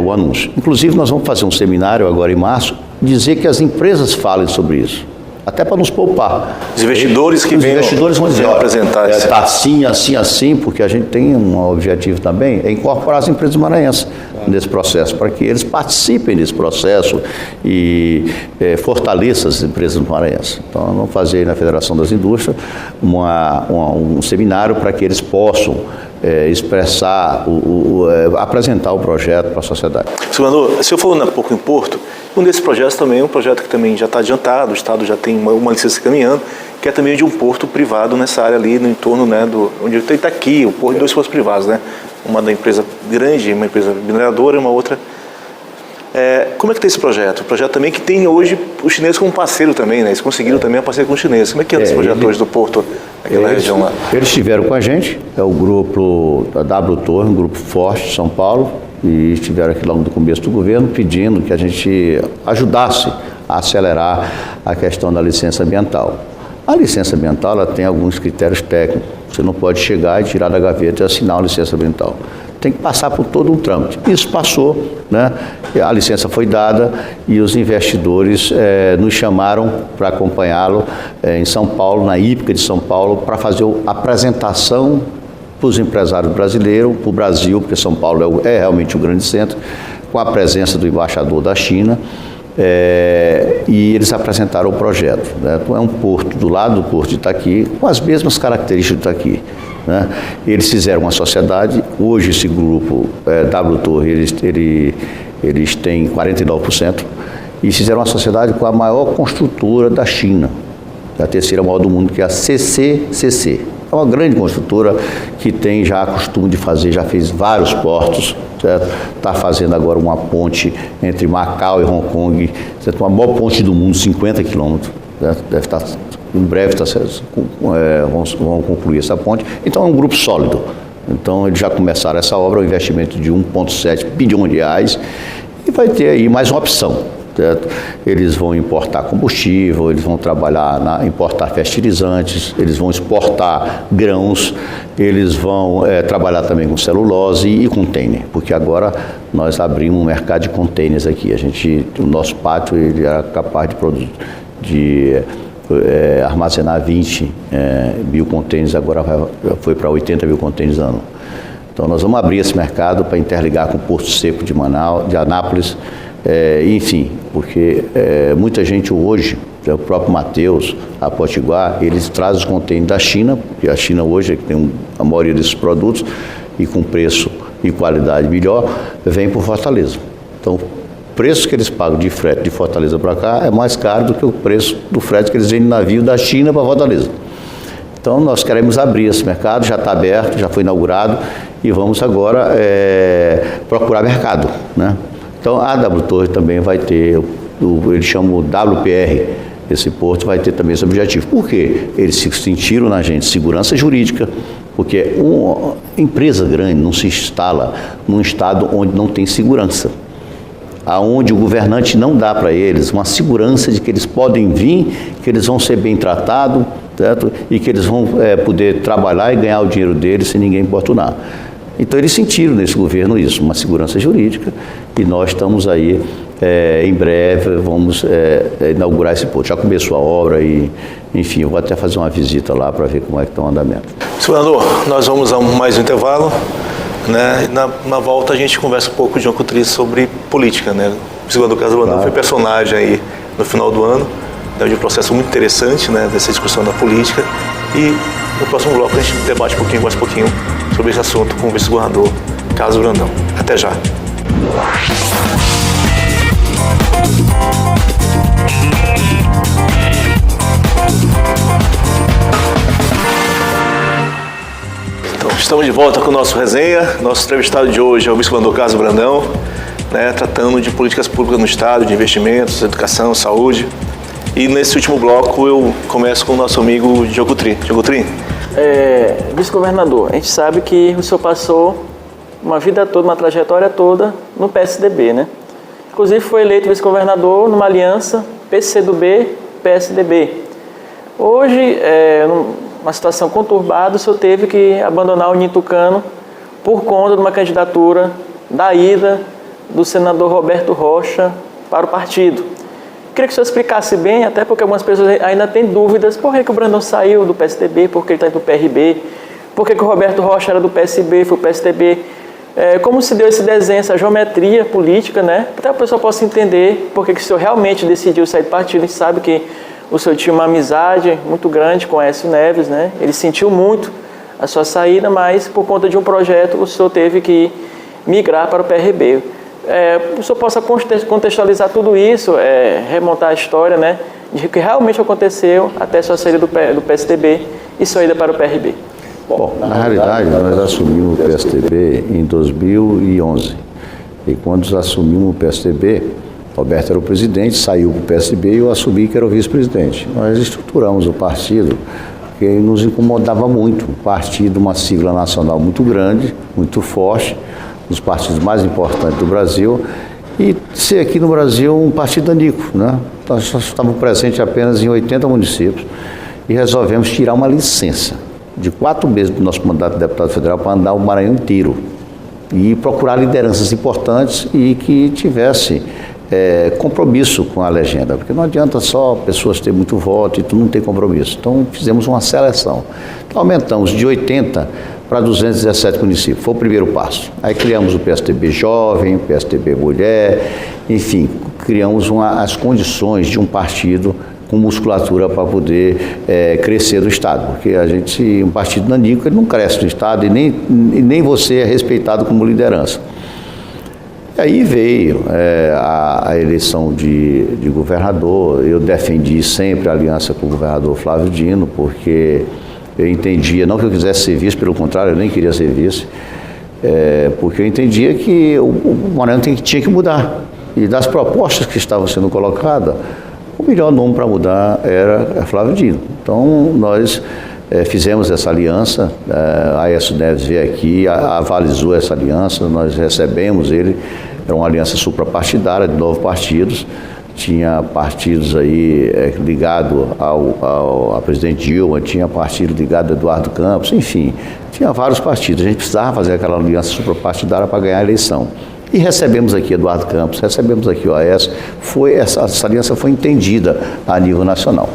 o anúncio. Inclusive nós vamos fazer um seminário agora em março, dizer que as empresas falem sobre isso. Até para nos poupar. Os investidores que vêm vão dizer, apresentar isso. Está assim, assim, assim, porque a gente tem um objetivo também, é incorporar as empresas maranhenses nesse processo, para que eles participem desse processo e fortaleçam as empresas maranhenses. Então, nós vamos fazer na Federação das Indústrias um seminário para que eles possam expressar, apresentar o projeto para a sociedade. Senador, o senhor falou há pouco em Porto, um desses projetos também é um projeto que também já está adiantado, o Estado já tem uma licença caminhando, que é também de um porto privado nessa área ali, no entorno, né, onde está aqui, o porto de 2 portos privados, né? Uma da empresa grande, uma empresa mineradora e uma outra. Como é que tem esse projeto? O projeto também que tem hoje os chineses como parceiro também, né? Eles conseguiram também a parceria com os chineses. Como é que é esse projeto hoje do porto, naquela região lá? Eles estiveram com a gente, é o grupo da W Torre, um grupo forte de São Paulo, e estiveram aqui logo do começo do governo pedindo que a gente ajudasse a acelerar a questão da licença ambiental. A licença ambiental ela tem alguns critérios técnicos. Você não pode chegar e tirar da gaveta e assinar a licença ambiental. Tem que passar por todo um trâmite. Isso passou, né? A licença foi dada e os investidores nos chamaram para acompanhá-lo em São Paulo, na Hípica de São Paulo, para fazer a apresentação para os empresários brasileiros, para o Brasil, porque São Paulo é realmente um grande centro, com a presença do embaixador da China, e eles apresentaram o projeto, né? Então, é um porto do lado do porto de Itaqui, com as mesmas características de Itaqui, né? Eles fizeram uma sociedade, hoje esse grupo W Torre, eles têm 49%, e fizeram uma sociedade com a maior construtora da China, a terceira maior do mundo, que é a CCCC. É uma grande construtora que tem já costume de fazer, já fez vários portos, está fazendo agora uma ponte entre Macau e Hong Kong, certo? A maior ponte do mundo, 50 quilômetros, deve estar, em breve vão concluir essa ponte. Então é um grupo sólido. Então eles já começaram essa obra, um investimento de 1,7 bilhão de reais, e vai ter aí mais uma opção. Certo? Eles vão importar combustível, eles vão trabalhar importar fertilizantes, eles vão exportar grãos, eles vão trabalhar também com celulose e container, porque agora nós abrimos um mercado de containers aqui. O nosso pátio ele era capaz de armazenar 20 mil containers, agora foi para 80 mil containers ano. Então nós vamos abrir esse mercado para interligar com o Porto Seco de Manaus, de Anápolis, enfim, porque muita gente hoje, o próprio Mateus, a Potiguar, eles trazem os contêineres da China, porque a China hoje tem a maioria desses produtos, e com preço e qualidade melhor, vem por Fortaleza. Então, o preço que eles pagam de frete de Fortaleza para cá é mais caro do que o preço do frete que eles vendem no navio da China para Fortaleza. Então, nós queremos abrir esse mercado, já está aberto, já foi inaugurado, e vamos agora procurar mercado, né? Então, a W Torre também vai ter, eles chamam WPR, esse porto vai ter também esse objetivo. Por quê? Eles sentiram na gente segurança jurídica, porque uma empresa grande não se instala num estado onde não tem segurança, aonde o governante não dá para eles uma segurança de que eles podem vir, que eles vão ser bem tratados, certo? E que eles vão poder trabalhar e ganhar o dinheiro deles sem ninguém importunar. Então, eles sentiram nesse governo isso, uma segurança jurídica, e nós estamos aí, em breve, vamos inaugurar esse porto. Já começou a obra e, enfim, eu vou até fazer uma visita lá para ver como é que está o andamento. Senador, nós vamos a mais um intervalo, né? Na volta a gente conversa um pouco de João Coutrin sobre política, né? O senador Carlos Brandão foi personagem aí no final do ano, de um processo muito interessante, né, dessa discussão da política, e no próximo bloco a gente debate mais um pouquinho sobre esse assunto com o vice-governador Carlos Brandão. Até já. Então, estamos de volta com o nosso resenha. Nosso entrevistado de hoje é o vice-governador Carlos Brandão, né, tratando de políticas públicas no Estado, de investimentos, educação, saúde. E nesse último bloco eu começo com o nosso amigo João Coutrin. João Coutrin? Vice-governador, a gente sabe que o senhor passou uma vida toda, uma trajetória toda no PSDB, né? Inclusive foi eleito vice-governador numa aliança PCdoB-PSDB. Hoje, numa situação conturbada, o senhor teve que abandonar o Ninho Tucano por conta de uma candidatura da ida do senador Roberto Rocha para o partido. Queria que o senhor explicasse bem, até porque algumas pessoas ainda têm dúvidas, por que o Brandão saiu do PSDB, por que ele está indo para o PRB, por que o Roberto Rocha era do PSB, foi o PSDB, como se deu esse desenho, essa geometria política, né? Para que a pessoa possa entender por que o senhor realmente decidiu sair do partido. A gente sabe que o senhor tinha uma amizade muito grande com Aécio Neves, né? Ele sentiu muito a sua saída, mas por conta de um projeto o senhor teve que migrar para o PRB. O senhor possa contextualizar tudo isso, remontar a história, né? De que realmente aconteceu até a sua saída do PSDB e sua ida para o PRB. Bom, na realidade, nós assumimos o PSDB em 2011. E quando assumimos o PSDB, Roberto era o presidente, saiu para o PSDB e eu assumi que era o vice-presidente. Nós estruturamos o partido, porque nos incomodava muito. O partido, uma sigla nacional muito grande, muito forte, um dos partidos mais importantes do Brasil, e ser aqui no Brasil um partido anico, né? Nós estávamos presentes apenas em 80 municípios e resolvemos tirar uma licença de 4 meses do nosso mandato de deputado federal para andar o Maranhão inteiro e procurar lideranças importantes e que tivesse compromisso com a legenda, porque não adianta só pessoas terem muito voto e tu não ter compromisso. Então fizemos uma seleção. Então, aumentamos de 80 para 217 municípios, foi o primeiro passo. Aí criamos o PSDB Jovem, PSDB Mulher, enfim, criamos as condições de um partido com musculatura para poder crescer no Estado, porque um partido nanico, ele não cresce no Estado e nem você é respeitado como liderança. E aí veio a eleição de governador. Eu defendi sempre a aliança com o governador Flávio Dino, porque eu entendia, não que eu quisesse ser vice, pelo contrário, eu nem queria ser vice, porque eu entendia que o Maranhão tinha que mudar. E das propostas que estavam sendo colocadas, o melhor nome para mudar era Flávio Dino. Então, nós fizemos essa aliança, a Aécio Neves veio aqui, avalizou essa aliança, nós recebemos ele, era uma aliança suprapartidária de 9 partidos, tinha partidos aí ligados ao presidente Dilma, tinha partido ligado a Eduardo Campos, enfim, tinha vários partidos. A gente precisava fazer aquela aliança suprapartidária para ganhar a eleição. E recebemos aqui Eduardo Campos, recebemos aqui o Aécio, essa aliança foi entendida a nível nacional.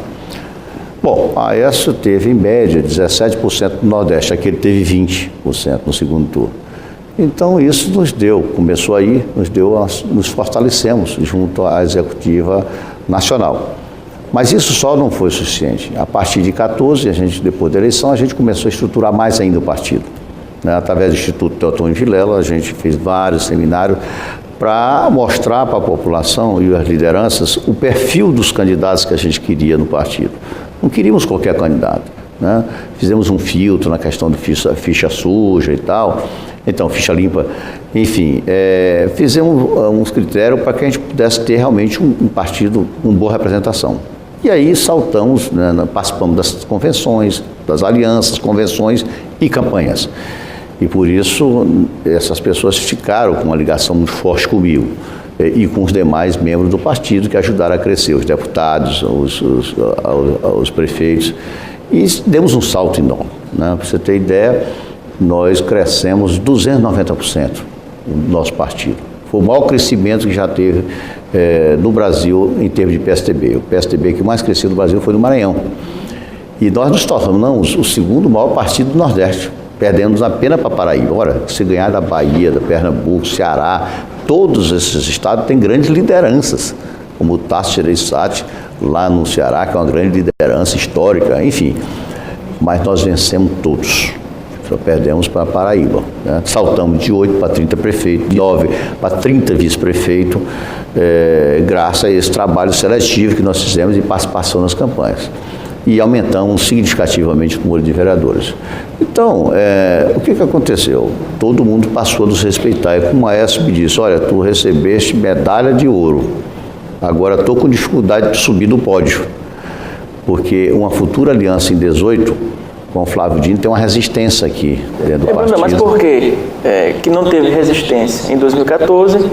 Bom, a Aécio teve em média 17% no Nordeste, aqui ele teve 20% no segundo turno. Então isso começou aí, nos fortalecemos junto à executiva nacional. Mas isso só não foi suficiente. A partir de 14, depois da eleição, a gente começou a estruturar mais ainda o partido. Através do Instituto Teotônio Vilela, a gente fez vários seminários para mostrar para a população e as lideranças o perfil dos candidatos que a gente queria no partido. Não queríamos qualquer candidato, né? Fizemos um filtro na questão do ficha suja e tal, então ficha limpa, enfim, fizemos uns critérios para que a gente pudesse ter realmente um partido com boa representação. E aí saltamos, né, participamos das convenções, das alianças, convenções e campanhas. E por isso essas pessoas ficaram com uma ligação muito forte comigo e com os demais membros do partido que ajudaram a crescer, os deputados, os prefeitos, e demos um salto enorme, né? Para você ter ideia, nós crescemos 290% no nosso partido. Foi o maior crescimento que já teve no Brasil em termos de PSDB. O PSDB que mais cresceu no Brasil foi no Maranhão. E nós nos tornamos o segundo maior partido do Nordeste. Perdemos apenas para Paraíba. Ora, se ganhar da Bahia, da Pernambuco, Ceará, todos esses estados têm grandes lideranças, como o Tasso Gereissati, lá no Ceará, que é uma grande liderança histórica, enfim. Mas nós vencemos todos. Só perdemos para Paraíba, né? Saltamos de 8 para 30 prefeitos, de 9 para 30 vice-prefeitos, graças a esse trabalho seletivo que nós fizemos e participação nas campanhas. E aumentamos significativamente o número de vereadores. Então, o que aconteceu? Todo mundo passou a nos respeitar. E como a Aécio me disse, olha, tu recebeste medalha de ouro, agora estou com dificuldade de subir no pódio, porque uma futura aliança em 18, com o Flávio Dino, tem uma resistência aqui dentro do partido. Mas por que que não teve resistência em 2014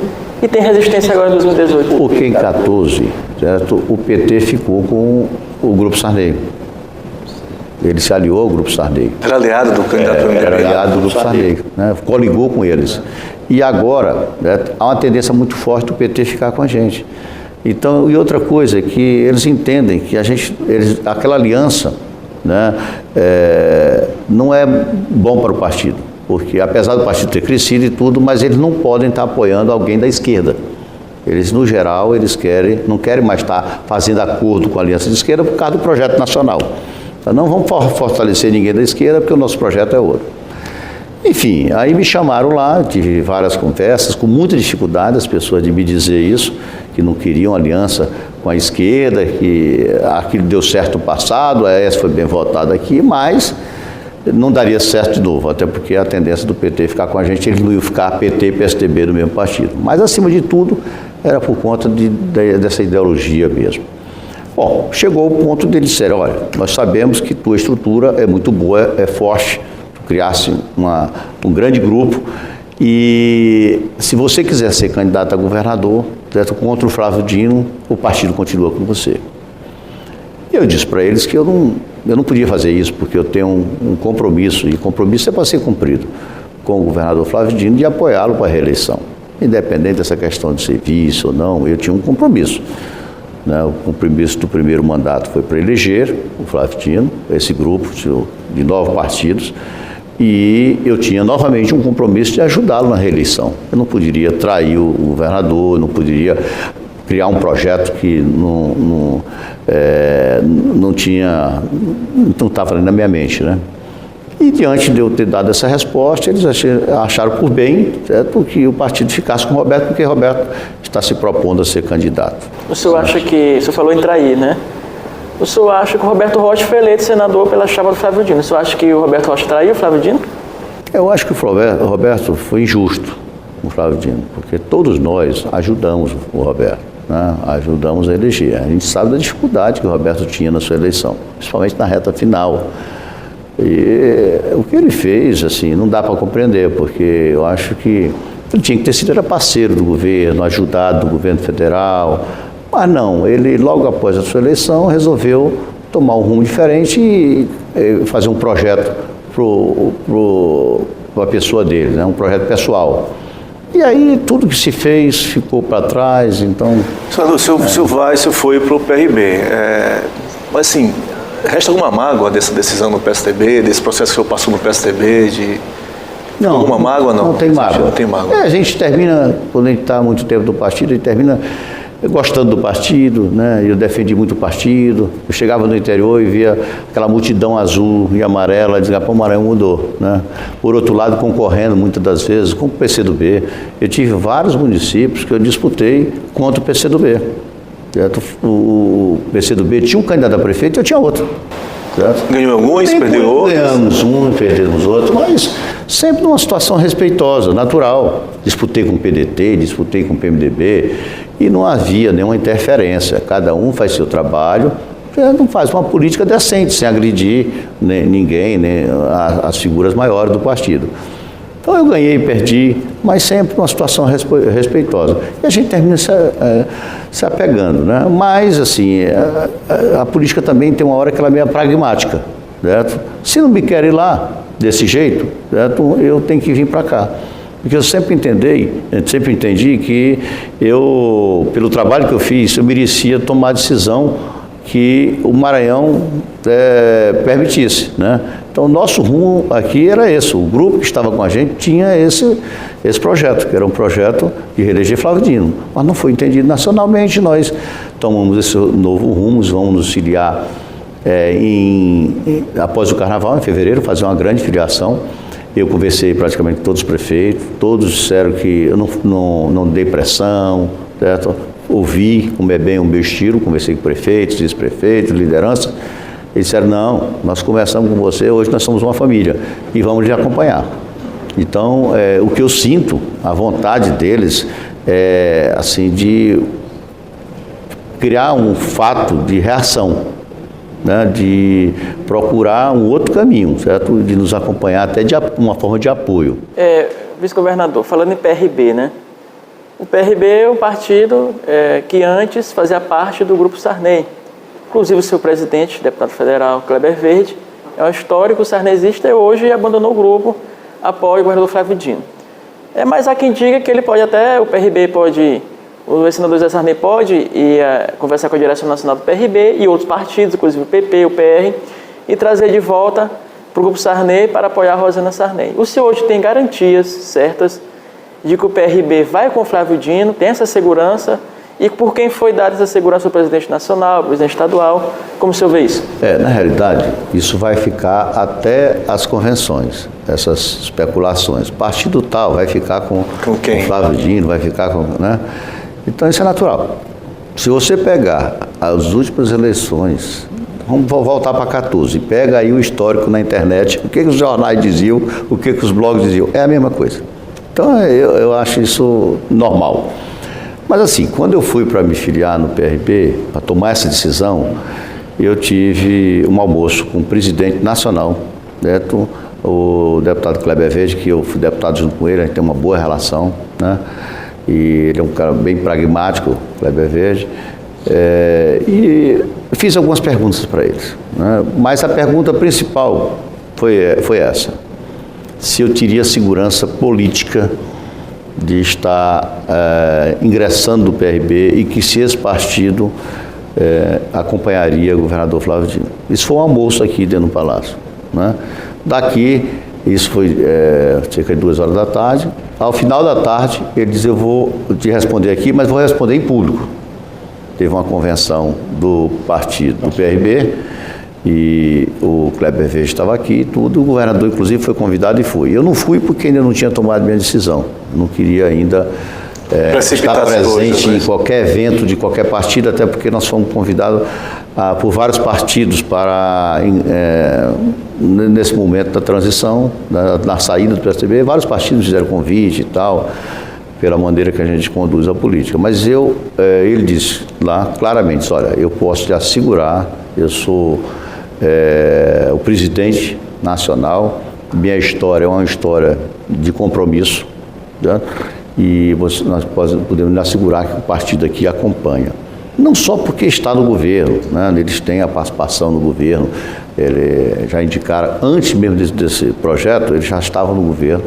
e tem resistência agora em 2018? Porque em 2014, certo, o PT ficou com o Grupo Sarney. Ele se aliou ao Grupo Sarney. Era aliado do candidato MDB. Era aliado do Grupo Sarney, né? Coligou com eles. E agora, né, há uma tendência muito forte do PT ficar com a gente. Então, e outra coisa, que eles entendem que aquela aliança, né, não é bom para o partido, porque apesar do partido ter crescido e tudo, mas eles não podem estar apoiando alguém da esquerda. Eles, no geral, não querem mais estar fazendo acordo com a aliança de esquerda por causa do projeto nacional. Então, não vamos fortalecer ninguém da esquerda, porque o nosso projeto é outro. Enfim, aí me chamaram lá, tive várias conversas, com muita dificuldade as pessoas de me dizer isso, que não queriam aliança com a esquerda, que aquilo deu certo no passado, a ES foi bem votada aqui, mas não daria certo de novo, até porque a tendência do PT ficar com a gente, eles não iam ficar PT e PSDB do mesmo partido. Mas, acima de tudo, era por conta dessa ideologia mesmo. Bom, chegou o ponto deles disserem, olha, nós sabemos que tua estrutura é muito boa, é forte, tu criasse um grande grupo, e se você quiser ser candidato a governador, contra o Flávio Dino, o partido continua com você. E eu disse para eles que eu não podia fazer isso, porque eu tenho um compromisso, e compromisso é para ser cumprido, com o governador Flávio Dino, de apoiá-lo para a reeleição. Independente dessa questão de serviço ou não, eu tinha um compromisso. Né? O compromisso do primeiro mandato foi para eleger o Flávio Dino, esse grupo de 9 partidos, e eu tinha novamente um compromisso de ajudá-lo na reeleição. Eu não poderia trair o governador, não poderia criar um projeto que não estava ali na minha mente, né? E diante de eu ter dado essa resposta, eles acharam por bem, certo, que o partido ficasse com o Roberto, porque o Roberto está se propondo a ser candidato. O senhor acha que, o senhor falou em trair, né? O senhor acha que o Roberto Rocha foi eleito senador pela chapa do Flávio Dino? O senhor acha que o Roberto Rocha traiu o Flávio Dino? Eu acho que o Roberto foi injusto com o Flávio Dino, porque todos nós ajudamos o Roberto, né? Ajudamos a eleger. A gente sabe da dificuldade que o Roberto tinha na sua eleição, principalmente na reta final. E o que ele fez, assim, não dá para compreender, porque eu acho que ele tinha que ter sido parceiro do governo, ajudado do governo federal, mas não, ele logo após a sua eleição resolveu tomar um rumo diferente e fazer um projeto para a pessoa dele, né? Um projeto pessoal. E aí tudo que se fez ficou para trás, então... Senador, o senhor foi para o PRB, mas assim... Resta alguma mágoa dessa decisão no PSDB, desse processo que o senhor passou no PSDB? Não, alguma mágoa? Não tem mágoa. Não tem mágoa. A gente termina, quando a gente está há muito tempo no partido, a gente termina gostando do partido, né? Eu defendi muito o partido. Eu chegava no interior e via aquela multidão azul e amarela, dizia, pô, o Maranhão mudou, né? Por outro lado, concorrendo muitas das vezes com o PCdoB. Eu tive vários municípios que eu disputei contra o PCdoB. Certo? O PCdoB tinha um candidato a prefeito e eu tinha outro. Certo? Ganhou alguns, perdeu outros? Ganhamos um, perdemos outro, mas sempre numa situação respeitosa, natural. Disputei com o PDT, disputei com o PMDB e não havia nenhuma interferência. Cada um faz seu trabalho, não faz uma política decente, sem agredir ninguém, nem as figuras maiores do partido. Então eu ganhei e perdi, mas sempre numa situação respeitosa. E a gente termina se apegando, né? Mas, assim, a política também tem uma hora que ela é meio pragmática, certo? Se não me querem ir lá desse jeito, certo? Eu tenho que vir para cá. Porque eu sempre entendi que eu, pelo trabalho que eu fiz, eu merecia tomar a decisão que o Maranhão permitisse, né? Então, o nosso rumo aqui era esse. O grupo que estava com a gente tinha esse projeto, que era um projeto de reeleger Flávio Dino. Mas não foi entendido nacionalmente. Nós tomamos esse novo rumo, vamos nos filiar após o Carnaval, em fevereiro, fazer uma grande filiação. Eu conversei praticamente com todos os prefeitos, todos disseram que eu não dei pressão, certo? Ouvi, como é bem, um beijo tiro, conversei com prefeitos, vice-prefeitos, liderança. Eles disseram, não, nós conversamos com você, hoje nós somos uma família e vamos lhe acompanhar. Então, o que eu sinto, a vontade deles é, assim, de criar um fato de reação, né, de procurar um outro caminho, certo? De nos acompanhar até de uma forma de apoio. Vice-governador, falando em PRB, né? O PRB é um partido que antes fazia parte do Grupo Sarney. Inclusive o seu presidente, deputado federal Kleber Verde, é um histórico sarnezista e hoje abandonou o grupo, apoia o governador Flávio Dino. Mas há quem diga que o PRB pode o ex-senador Zé Sarney pode conversar com a direção nacional do PRB e outros partidos, inclusive o PP, o PR, e trazer de volta para o Grupo Sarney para apoiar a Rosana Sarney. O senhor hoje tem garantias certas de que o PRB vai com o Flávio Dino, tem essa segurança, e por quem foi dada essa segurança ao presidente nacional, ao presidente estadual? Como o senhor vê isso? Na realidade, isso vai ficar até as convenções, essas especulações. Partido tal vai ficar com quem? Com o Flávio Dino, vai ficar com... Né? Então, isso é natural. Se você pegar as últimas eleições, vamos voltar para 14, pega aí o histórico na internet, o que os jornais diziam, o que os blogs diziam, é a mesma coisa. Então, eu acho isso normal. Mas assim, quando eu fui para me filiar no PRB, para tomar essa decisão, eu tive um almoço com o presidente nacional, certo? O deputado Kleber Verde, que eu fui deputado junto com ele, a gente tem uma boa relação, né? E ele é um cara bem pragmático, Kleber Verde, e fiz algumas perguntas para eles, né? Mas a pergunta principal foi essa: se eu teria segurança política de estar ingressando no PRB e que se esse partido acompanharia o governador Flávio Dino. Isso foi um almoço aqui dentro do Palácio, né? Daqui, isso foi cerca de 2 horas da tarde. Ao final da tarde, ele disse: eu vou te responder aqui, mas vou responder em público. Teve uma convenção do partido, do PRB, e o Kleber Verde estava aqui e tudo. O governador, inclusive, foi convidado e foi. Eu não fui porque ainda não tinha tomado minha decisão. Não queria ainda estar presente em qualquer evento de qualquer partido, até porque nós fomos convidados por vários partidos para, nesse momento da transição, na saída do PSDB, vários partidos fizeram convite e tal, pela maneira que a gente conduz a política. Mas ele disse lá claramente: olha, eu posso te assegurar, eu sou o presidente nacional, minha história é uma história de compromisso, né? E nós podemos lhe assegurar que o partido aqui acompanha. Não só porque está no governo, né? Eles têm a participação no governo, já indicaram, antes mesmo desse projeto, eles já estavam no governo,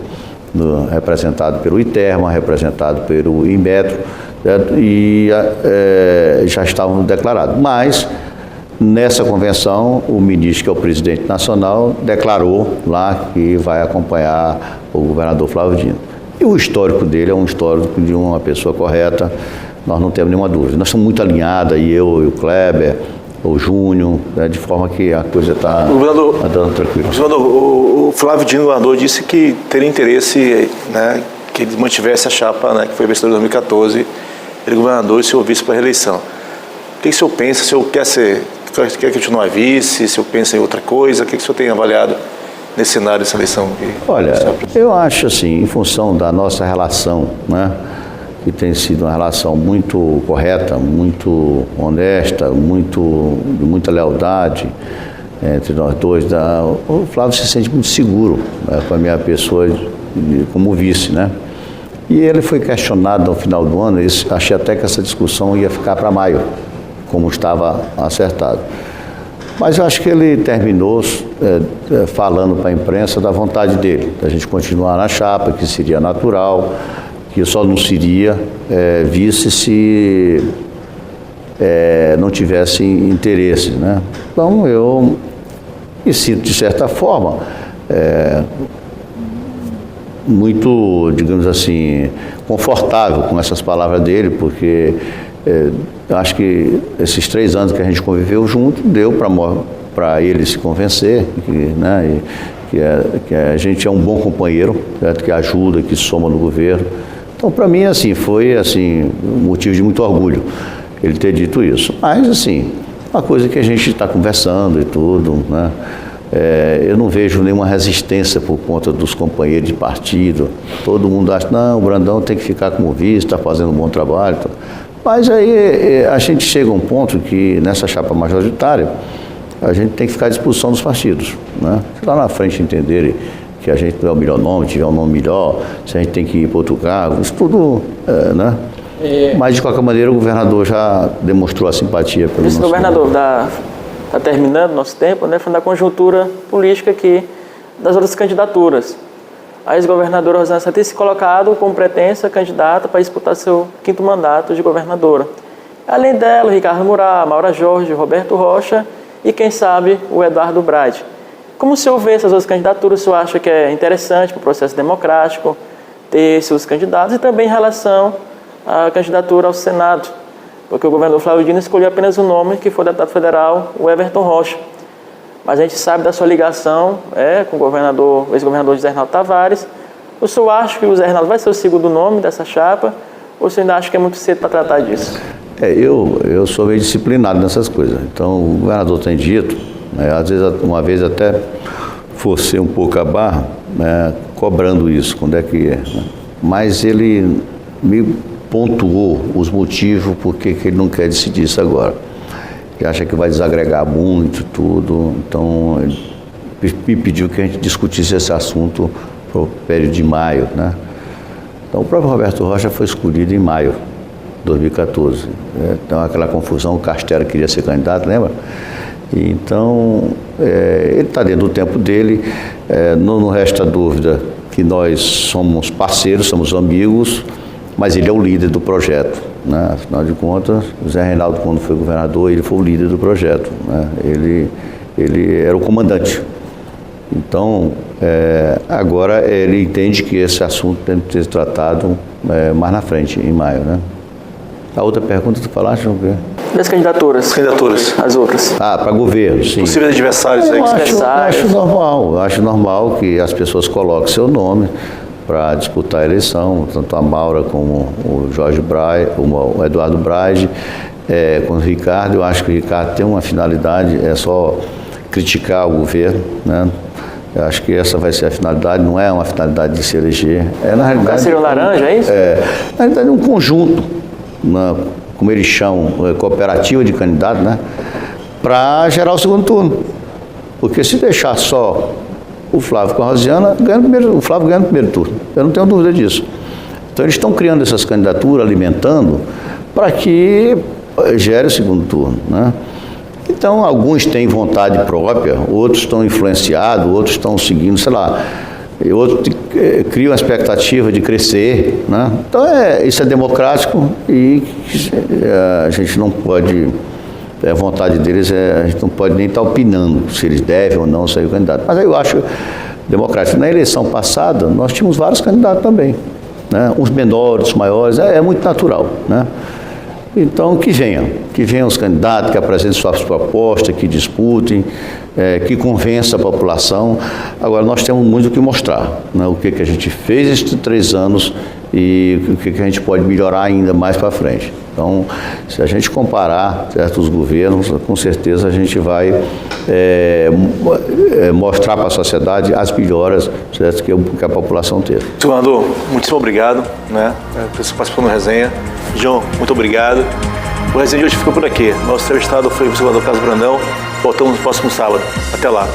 representado pelo ITERMA, representado pelo Inmetro, certo? E já estavam declarados. Mas, nessa convenção, o ministro, que é o presidente nacional, declarou lá que vai acompanhar o governador Flávio Dino. E o histórico dele é um histórico de uma pessoa correta, nós não temos nenhuma dúvida. Nós estamos muito alinhados, eu e o Kleber, o Júnior, né, de forma que a coisa está andando tranquila. Governador, o Flávio Dino, governador, disse que teria interesse, né, que ele mantivesse a chapa, né, que foi vencedor em 2014, ele governador e seu vice para a reeleição. O que o senhor pensa? O senhor quer continuar vice? O senhor pensa em outra coisa? O que o senhor tem avaliado nesse cenário dessa eleição? Olha, eu acho assim, em função da nossa relação, né, que tem sido uma relação muito correta, muito honesta, de muita lealdade entre nós dois, o Flávio se sente muito seguro, né, com a minha pessoa como vice, né? E ele foi questionado no final do ano, achei até que essa discussão ia ficar para maio, como estava acertado. Mas eu acho que ele terminou falando para a imprensa da vontade dele, da gente continuar na chapa, que seria natural, que só não seria vice se não tivesse interesse, né? Então eu me sinto, de certa forma, muito, digamos assim, confortável com essas palavras dele, porque eu acho que esses 3 anos que a gente conviveu junto deu para ele se convencer, né, que a gente é um bom companheiro, certo? Que ajuda, que soma no governo. Então, para mim, assim, foi assim, um motivo de muito orgulho ele ter dito isso. Mas, assim, uma coisa que a gente está conversando e tudo, né? Eu não vejo nenhuma resistência por conta dos companheiros de partido. Todo mundo acha: não, o Brandão tem que ficar como vice, está fazendo um bom trabalho. Mas aí a gente chega a um ponto que, nessa chapa majoritária, a gente tem que ficar à disposição dos partidos, né? Se lá na frente entenderem que a gente não é o melhor nome, tiver um nome melhor, se a gente tem que ir para outro cargo, isso tudo, né? Mas, de qualquer maneira, o governador já demonstrou a simpatia pelo nosso governador, está terminando nosso tempo, né? Falando da conjuntura política aqui, das outras candidaturas. a ex-governadora Rosana Santos tem se colocado como pretensa candidata para disputar seu 5º mandato de governadora. Além dela, Ricardo Murá, Maura Jorge, Roberto Rocha e, quem sabe, o Eduardo Braide. Como o senhor vê essas outras candidaturas, o senhor acha que é interessante para o processo democrático ter seus candidatos e também em relação à candidatura ao Senado? Porque o governador Flávio Dino escolheu apenas um nome, que foi o deputado federal, o Everton Rocha. Mas a gente sabe da sua ligação com o ex-governador José Reinaldo Tavares. O senhor acha que o José Reinaldo vai ser o segundo nome dessa chapa? Ou o senhor ainda acha que é muito cedo para tratar disso? Eu sou meio disciplinado nessas coisas. Então, o governador tem dito, às vezes, uma vez até forcei um pouco a barra, cobrando isso, quando é que é. Né? Mas ele me pontuou os motivos por que ele não quer decidir isso agora. Ele acha que vai desagregar muito tudo, então ele me pediu que a gente discutisse esse assunto para o período de maio, né? Então o próprio Roberto Rocha foi escolhido em maio de 2014. Então aquela confusão, o Castelo queria ser candidato, lembra? Então ele está dentro do tempo dele, não resta dúvida que nós somos parceiros, somos amigos, mas ele é o líder do projeto, né? Afinal de contas, o Zé Reinaldo, quando foi governador, ele foi o líder do projeto, né? Ele era o comandante. Então, agora ele entende que esse assunto tem que ser tratado mais na frente, em maio, né? A outra pergunta que tu falaste, não quê? Das candidaturas. As outras. Para governo, sim. Possíveis adversários aí. Eu acho normal que as pessoas coloquem seu nome para disputar a eleição, tanto a Maura como o Jorge Braide, como o Eduardo Braide, com o Ricardo. Eu acho que o Ricardo tem uma finalidade, é só criticar o governo, né? Eu acho que essa vai ser a finalidade, não é uma finalidade de se eleger. Na realidade, Ciro Laranja, é isso? Na realidade, um conjunto, como eles chamam, cooperativa de candidatos, né? Para gerar o segundo turno. Porque se deixar só o Flávio com a Rosiana, o Flávio ganha no primeiro turno. Eu não tenho dúvida disso. Então eles estão criando essas candidaturas, alimentando, para que gere o segundo turno, né? Então alguns têm vontade própria, outros estão influenciados, outros estão seguindo, sei lá, e outros criam a expectativa de crescer, né? Então isso é democrático e a gente não pode... A vontade deles a gente não pode nem estar opinando se eles devem ou não sair o candidato. Mas aí eu acho democrático. Na eleição passada, nós tínhamos vários candidatos também, né? Uns menores, maiores, é muito natural, né? Então, que venham os candidatos, que apresentem suas propostas, que disputem, que convençam a população. Agora, nós temos muito o que mostrar, né? O que a gente fez estes 3 anos e o que a gente pode melhorar ainda mais para frente. Então, se a gente comparar certos governos, com certeza a gente vai mostrar para a sociedade as melhoras, certo, que a população teve. Governador, muitíssimo obrigado, né, por você participar da resenha. João, muito obrigado. O resenha de hoje ficou por aqui. Nosso entrevistado foi o vice-governador Carlos Brandão. Voltamos no próximo sábado. Até lá.